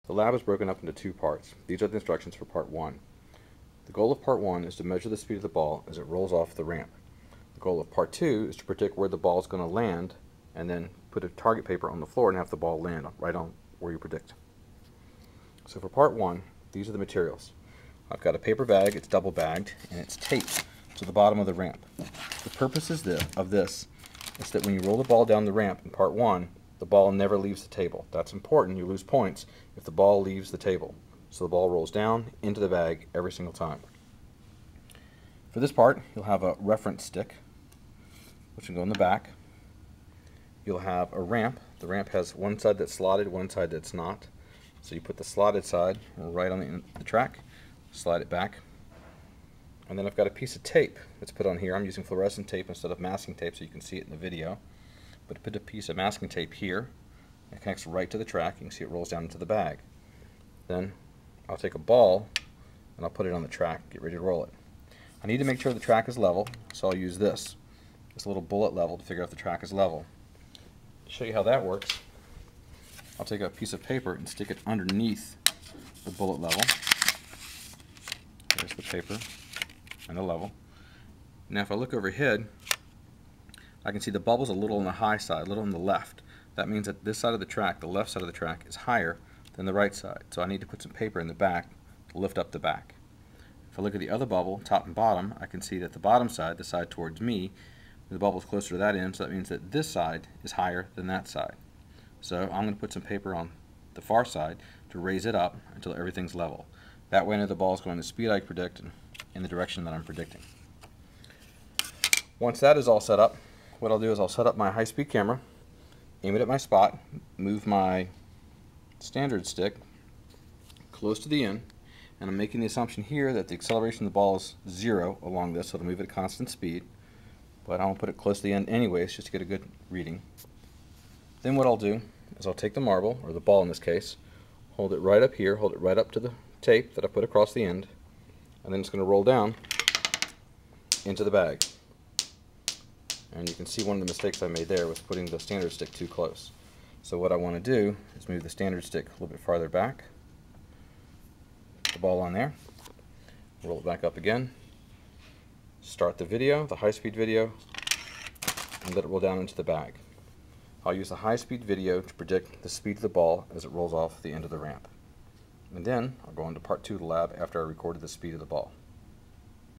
The lab is broken up into two parts. These are the instructions for part 1. The goal of part 1 is to measure the speed of the ball as it rolls off the ramp. The goal of part 2 is to predict where the ball is going to land and then put a target paper on the floor and have the ball land right on where you predict. So for part 1, these are the materials. I've got a paper bag, it's double bagged, and it's taped to the bottom of the ramp. The purpose of this is that when you roll the ball down the ramp in part 1, the ball never leaves the table. That's important. You lose points if the ball leaves the table. So the ball rolls down into the bag every single time. For this part, you'll have a reference stick, which will go in the back. You'll have a ramp. The ramp has one side that's slotted, one side that's not. So you put the slotted side right on the end of the track, slide it back. And then I've got a piece of tape that's put on here. I'm using fluorescent tape instead of masking tape so you can see it in the video. But I put a piece of masking tape here. It connects right to the track. You can see it rolls down into the bag. Then I'll take a ball and I'll put it on the track, get ready to roll it. I need to make sure the track is level, so I'll use this little bullet level to figure out if the track is level. To show you how that works, I'll take a piece of paper and stick it underneath the bullet level. There's the paper and the level. Now if I look overhead, I can see the bubble's a little on the high side, a little on the left. That means that this side of the track, the left side of the track, is higher than the right side. So I need to put some paper in the back to lift up the back. If I look at the other bubble, top and bottom, I can see that the bottom side, the side towards me, the bubble's closer to that end, so that means that this side is higher than that side. So I'm going to put some paper on the far side to raise it up until everything's level. That way I know the ball's going the speed I predict and in the direction that I'm predicting. Once that is all set up, what I'll do is I'll set up my high-speed camera, aim it at my spot, move my standard stick close to the end, and I'm making the assumption here that the acceleration of the ball is 0 along this, so it'll move at a constant speed, but I'll put it close to the end anyways just to get a good reading. Then what I'll do is I'll take the marble, or the ball in this case, hold it right up here, hold it right up to the tape that I put across the end, and then it's going to roll down into the bag. And you can see one of the mistakes I made there was putting the standard stick too close. So what I want to do is move the standard stick a little bit farther back, put the ball on there, roll it back up again, start the video, the high-speed video, and let it roll down into the bag. I'll use the high-speed video to predict the speed of the ball as it rolls off the end of the ramp. And then I'll go on to part 2 of the lab after I recorded the speed of the ball.